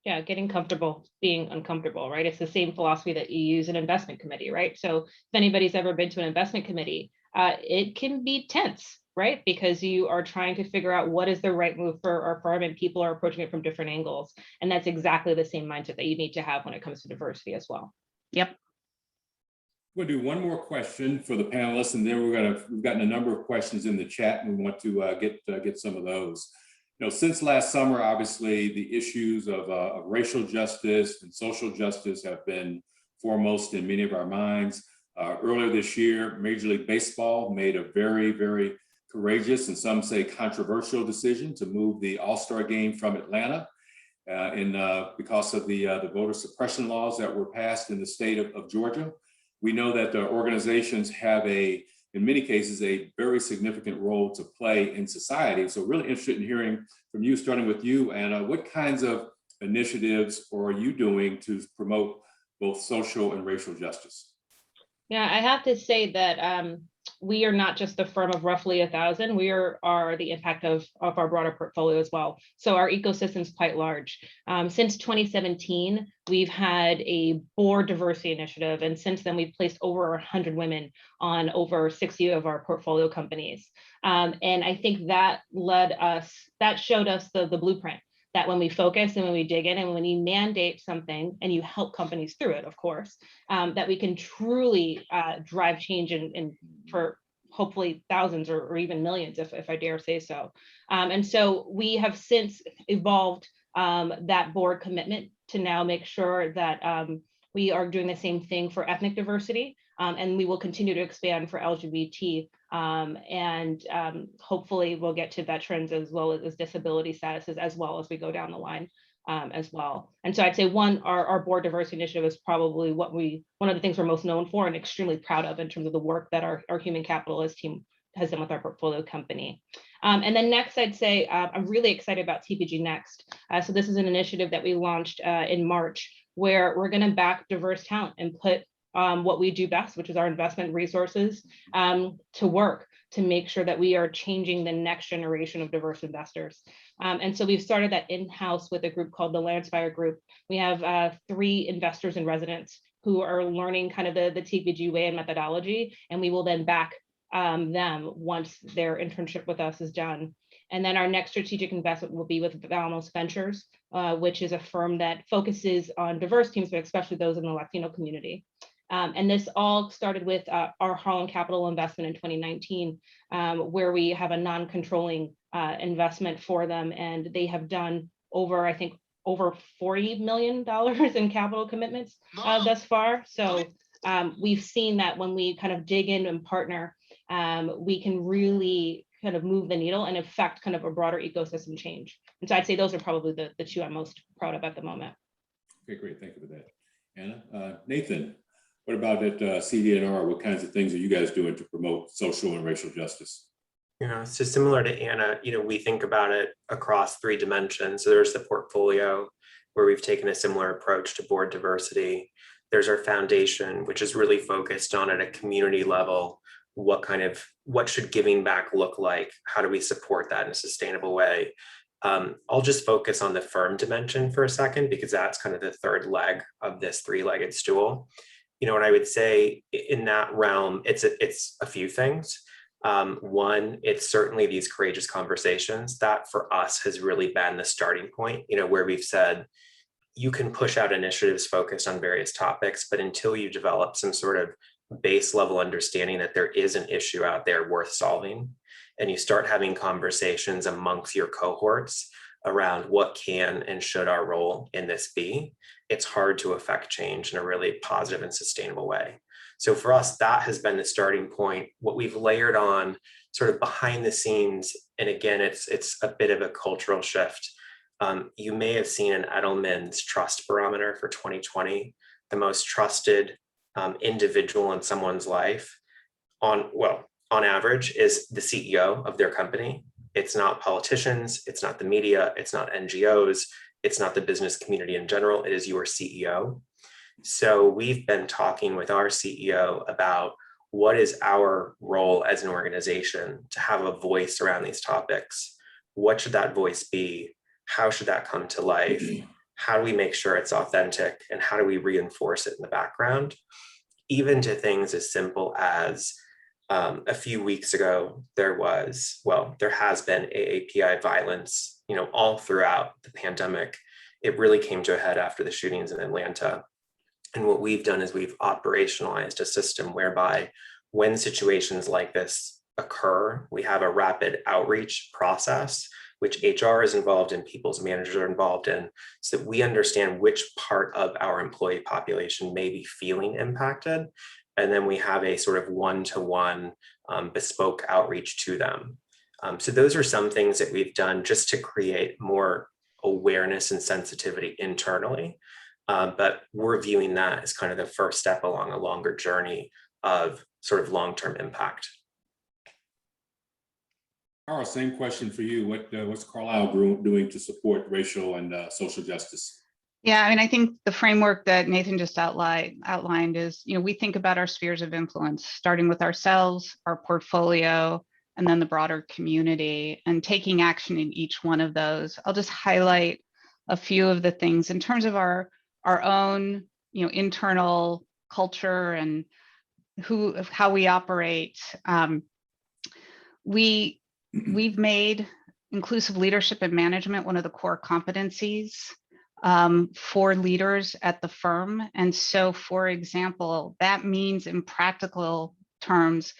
Yeah, getting comfortable being uncomfortable, right? It's the same philosophy that you use in investment committee, right? So if anybody's ever been to an investment committee, it can be tense, right? Because you are trying to figure out what is the right move for our firm, and people are approaching it from different angles. And that's exactly the same mindset that you need to have when it comes to diversity as well. Yep. We'll do one more question for the panelists, and then we've gotten a number of questions in the chat, and we want to get some of those. You know, since last summer, obviously, the issues of racial justice and social justice have been foremost in many of our minds. Earlier this year, Major League Baseball made a very, very courageous and some say controversial decision to move the All-Star game from Atlanta because of the voter suppression laws that were passed in the state of Georgia. We know that the organizations have in many cases, a very significant role to play in society. So really interested in hearing from you, starting with you, Anna, what kinds of initiatives are you doing to promote both social and racial justice? Yeah, I have to say that we are not just the firm of roughly 1,000. We are the impact of our broader portfolio as well. So our ecosystem is quite large. Since 2017, we've had a board diversity initiative. And since then, we've placed over 100 women on over 60 of our portfolio companies. And I think that showed us the blueprint, that when we focus and when we dig in and when you mandate something and you help companies through it, of course, that we can truly drive change for hopefully thousands or even millions, if I dare say so. And so we have since evolved that board commitment to now make sure that we are doing the same thing for ethnic diversity, and we will continue to expand for LGBT, and hopefully we'll get to veterans as well as disability statuses as well as we go down the line as well. And so I'd say our board diversity initiative is probably one of the things we're most known for and extremely proud of in terms of the work that our human capitalist team has done with our portfolio company. And then next, I'd say I'm really excited about TPG Next. So this is an initiative that we launched in March, where we're going to back diverse talent and put what we do best, which is our investment resources, to work to make sure that we are changing the next generation of diverse investors. And so we've started that in-house with a group called the Landspire Group. We have 3 investors in residence who are learning kind of the TPG way and methodology, and we will then back them once their internship with us is done. And then our next strategic investment will be with Valmos Ventures, which is a firm that focuses on diverse teams, but especially those in the Latino community. And this all started with our Harlem Capital investment in 2019, where we have a non-controlling investment for them. And they have done over $40 million in capital commitments thus far. So we've seen that when we kind of dig in and partner, we can really kind of move the needle and affect kind of a broader ecosystem change. And so I'd say those are probably the 2 I'm most proud of at the moment. Okay, great. Thank you for that. Anna, Nathan, what about at CD&R? What kinds of things are you guys doing to promote social and racial justice? So similar to Anna, we think about it across 3 dimensions. So there's the portfolio, where we've taken a similar approach to board diversity. There's our foundation, which is really focused on at a community level, what should giving back look like? How do we support that in a sustainable way? I'll just focus on the firm dimension for a second, because that's kind of the 3rd leg of this 3-legged stool. And I would say in that realm, it's a few things. One, it's certainly these courageous conversations that for us has really been the starting point, where we've said, you can push out initiatives focused on various topics, but until you develop some sort of base level understanding that there is an issue out there worth solving, and you start having conversations amongst your cohorts around what can and should our role in this be, it's hard to affect change in a really positive and sustainable way. So for us, that has been the starting point. What we've layered on sort of behind the scenes, and again, it's a bit of a cultural shift. You may have seen an Edelman's Trust Barometer for 2020, the most trusted individual in someone's life on average is the CEO of their company. It's not politicians, it's not the media, it's not NGOs, It's not the business community in general, it is your CEO. So we've been talking with our CEO about what is our role as an organization to have a voice around these topics. What should that voice be? How should that come to life? How do we make sure it's authentic? And how do we reinforce it in the background? Even to things as simple as a few weeks ago, there has been AAPI violence, all throughout the pandemic. It really came to a head after the shootings in Atlanta. And what we've done is we've operationalized a system whereby when situations like this occur, we have a rapid outreach process, which HR is involved in, people's managers are involved in, so that we understand which part of our employee population may be feeling impacted. And then we have a sort of one-to-one bespoke outreach to them. So those are some things that we've done just to create more awareness and sensitivity internally. But we're viewing that as kind of the first step along a longer journey of sort of long-term impact. Carl, same question for you. What's Carlisle doing to support racial and social justice? Yeah, I mean, I think the framework that Nathan just outlined is, we think about our spheres of influence, starting with ourselves, our portfolio, and then the broader community, and taking action in each one of those. I'll just highlight a few of the things in terms of our own, internal culture and how we operate. We've made inclusive leadership and management one of the core competencies for leaders at the firm. And so, for example, that means in practical terms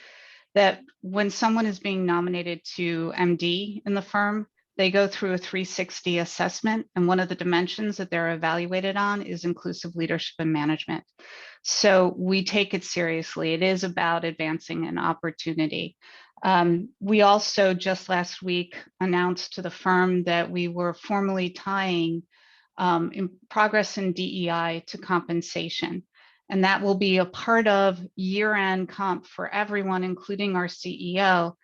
that when someone is being nominated to MD in the firm, they go through a 360 assessment. And one of the dimensions that they're evaluated on is inclusive leadership and management. So we take it seriously. It is about advancing an opportunity. We also just last week announced to the firm that we were formally tying in progress in DEI to compensation. And that will be a part of year-end comp for everyone, including our CEO.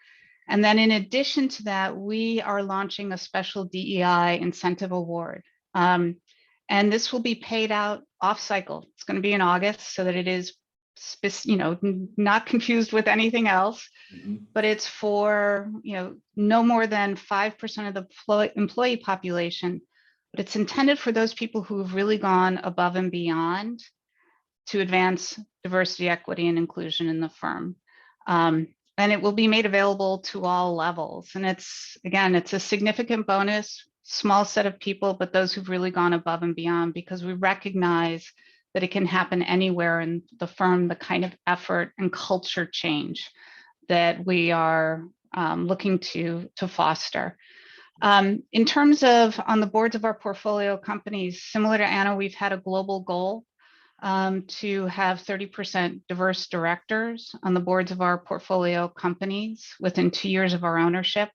And then in addition to that, we are launching a special DEI incentive award. And this will be paid out off cycle. It's going to be in August so that it is, not confused with anything else, but it's for, no more than 5% of the employee population. But it's intended for those people who have really gone above and beyond to advance diversity, equity, and inclusion in the firm. And it will be made available to all levels. And it's a significant bonus, small set of people, but those who've really gone above and beyond, because we recognize that it can happen anywhere in the firm, the kind of effort and culture change that we are looking to foster. In terms of on the boards of our portfolio companies, similar to Anna, we've had a global goal to have 30% diverse directors on the boards of our portfolio companies within 2 years of our ownership.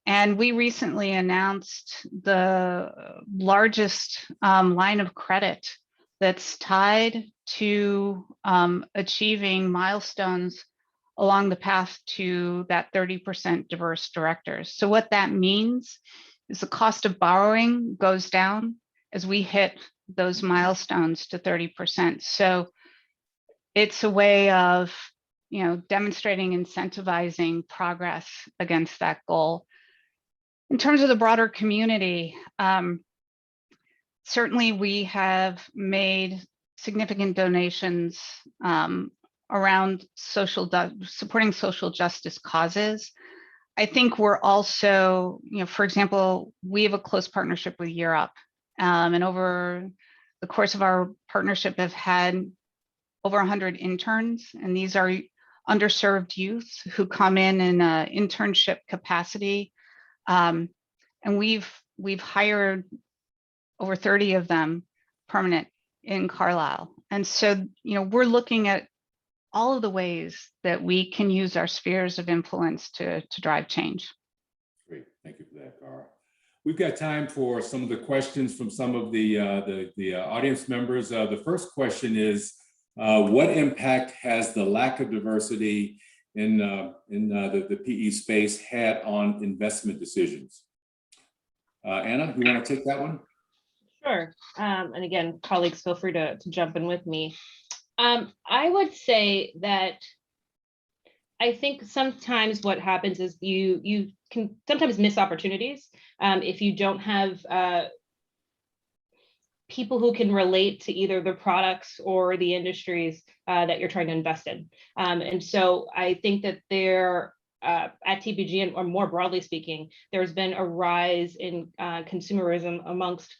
And we recently announced the largest line of credit that's tied to achieving milestones along the path to that 30% diverse directors. So what that means is the cost of borrowing goes down as we hit those milestones to 30%. So it's a way of, demonstrating, incentivizing progress against that goal. In terms of the broader community, certainly we have made significant donations around supporting social justice causes. I think we're also, for example, we have a close partnership with Europe. And over the course of our partnership have had over 100 interns, and these are underserved youth who come in an internship capacity. And we've hired over 30 of them permanent in Carlisle. And so, we're looking at all of the ways that we can use our spheres of influence to drive change. Great, thank you for that, Cara. We've got time for some of the questions from some of the audience members. The first question is, what impact has the lack of diversity in the PE space had on investment decisions? Anna, you want to take that one? Sure. And again, colleagues, feel free to jump in with me. I would say that I think sometimes what happens is you can sometimes miss opportunities if you don't have people who can relate to either the products or the industries that you're trying to invest in. And so I think that at TPG, and or more broadly speaking, there's been a rise in consumerism amongst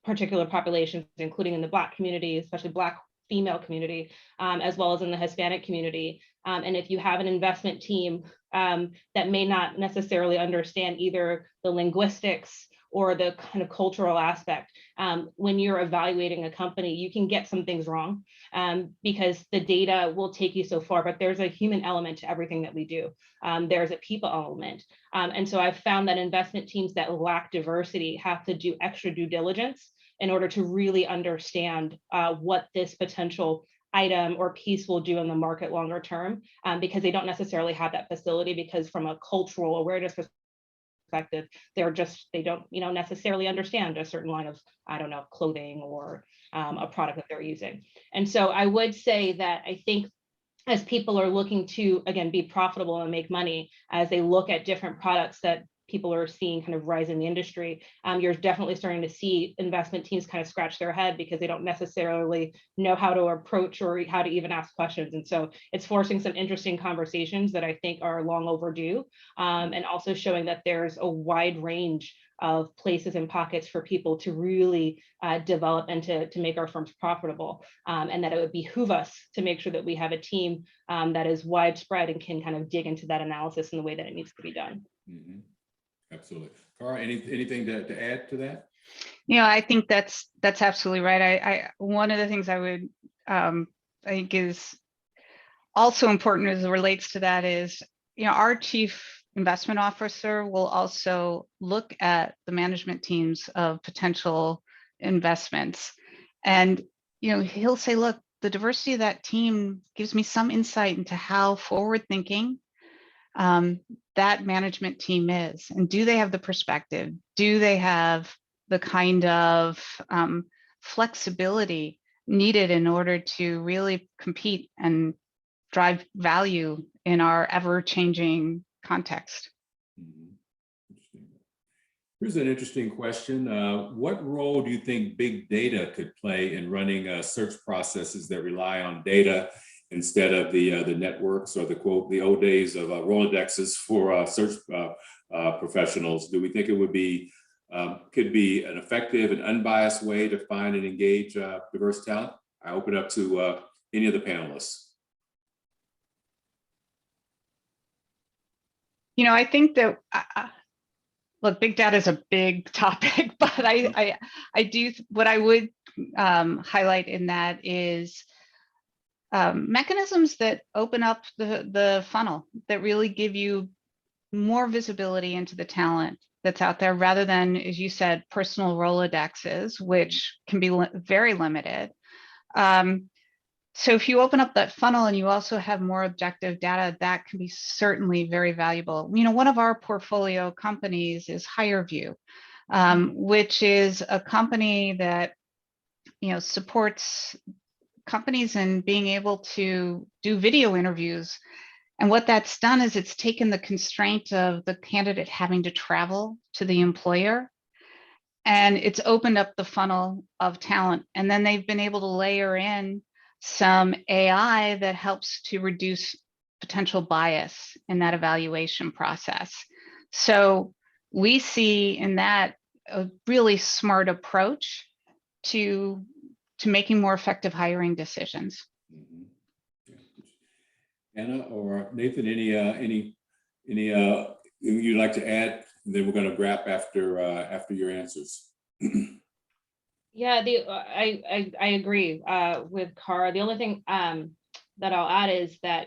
particular populations, including in the Black community, especially Black female community, as well as in the Hispanic community. And if you have an investment team that may not necessarily understand either the linguistics or the kind of cultural aspect, when you're evaluating a company, you can get some things wrong because the data will take you so far, but there's a human element to everything that we do. There's a people element. And so I've found that investment teams that lack diversity have to do extra due diligence in order to really understand what this potential item or piece will do in the market longer term, because they don't necessarily have that facility, because from a cultural awareness perspective, they don't necessarily understand a certain line of, I don't know, clothing or a product that they're using. And so I would say that I think as people are looking to, again, be profitable and make money, as they look at different products that people are seeing kind of rise in the industry, you're definitely starting to see investment teams kind of scratch their head because they don't necessarily know how to approach or how to even ask questions. And so it's forcing some interesting conversations that I think are long overdue, and also showing that there's a wide range of places and pockets for people to really develop and to make our firms profitable, and that it would behoove us to make sure that we have a team that is widespread and can kind of dig into that analysis in the way that it needs to be done. Mm-hmm. Absolutely. Cara, anything to add to that? I think that's absolutely right. I one of the things I would I think is also important as it relates to that is, our chief investment officer will also look at the management teams of potential investments. And, he'll say, look, the diversity of that team gives me some insight into how forward thinking that management team is, and do they have the perspective? Do they have the kind of flexibility needed in order to really compete and drive value in our ever-changing context? Mm-hmm. Here's an interesting question. What role do you think big data could play in running search processes that rely on data instead of the networks, or the old days of Rolodexes for search professionals? Do we think it would be could be an effective and unbiased way to find and engage diverse talent? I open up to any of the panelists. I think that look, big data is a big topic, but I do, what I would highlight in that is mechanisms that open up the funnel, that really give you more visibility into the talent that's out there, rather than, as you said, personal Rolodexes, which can be very limited. So if you open up that funnel and you also have more objective data, that can be certainly very valuable. One of our portfolio companies is HireVue, which is a company that supports companies in being able to do video interviews. And what that's done is it's taken the constraint of the candidate having to travel to the employer, and it's opened up the funnel of talent. And then they've been able to layer in some AI that helps to reduce potential bias in that evaluation process. So we see in that a really smart approach to making more effective hiring decisions. Mm-hmm. Yeah. Anna or Nathan, any you'd like to add? And then we're going to wrap after your answers. Yeah, I agree with Cara. The only thing that I'll add is that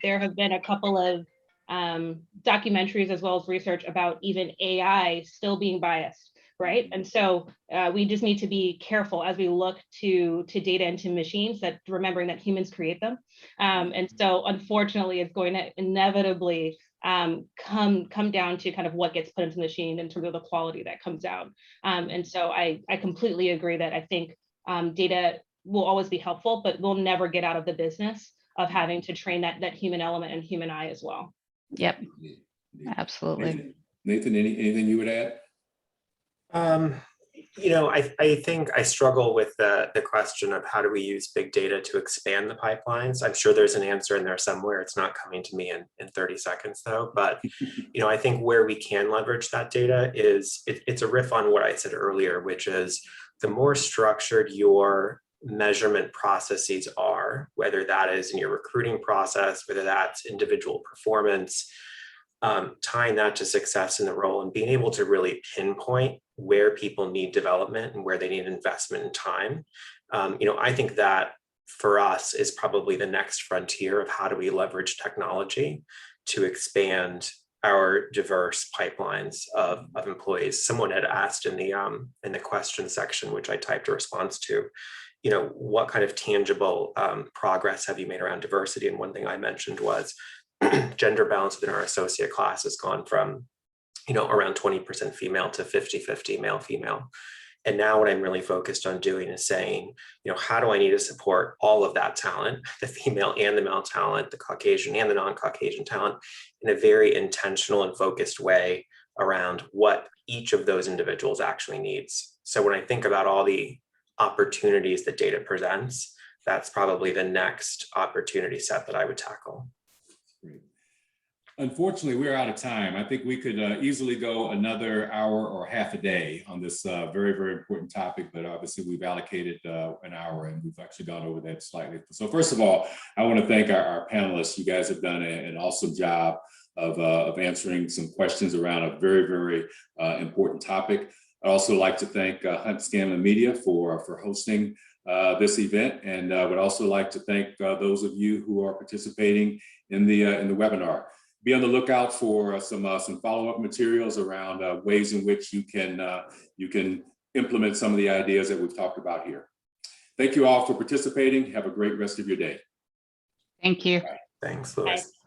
there have been a couple of documentaries as well as research about even AI still being biased, right? And so we just need to be careful as we look to data into machines, that remembering that humans create them. And so unfortunately, it's going to inevitably come down to kind of what gets put into the machine in terms of the quality that comes out. And so I completely agree that I think data will always be helpful, but we'll never get out of the business of having to train that human element and human eye as well. Yep, absolutely. Nathan, anything you would add? I think I struggle with the question of how do we use big data to expand the pipelines. I'm sure there's an answer in there somewhere. It's not coming to me in 30 seconds though. But, I think where we can leverage that data is it's a riff on what I said earlier, which is the more structured your measurement processes are, whether that is in your recruiting process, whether that's individual performance, tying that to success in the role and being able to really pinpoint where people need development and where they need investment and time. I think that for us is probably the next frontier of how do we leverage technology to expand our diverse pipelines of employees. Someone had asked in the question section, which I typed a response to, what kind of tangible progress have you made around diversity? And one thing I mentioned was gender balance within our associate class has gone from, around 20% female to 50-50 male-female. And now what I'm really focused on doing is saying, how do I need to support all of that talent, the female and the male talent, the Caucasian and the non-Caucasian talent, in a very intentional and focused way around what each of those individuals actually needs. So when I think about all the opportunities that data presents, that's probably the next opportunity set that I would tackle. Great. Unfortunately, we're out of time. I think we could easily go another hour or half a day on this very, very important topic, but obviously we've allocated an hour and we've actually gone over that slightly. So first of all, I want to thank our panelists. You guys have done an awesome job of answering some questions around a very, very important topic. I'd also like to thank Hunt Scanlon Media for hosting this event, and would also like to thank those of you who are participating in the webinar. Be on the lookout for some follow-up materials around ways in which you can implement some of the ideas that we've talked about here. Thank you all for participating. Have a great rest of your day. Thank you. Thanks, Louis. Bye.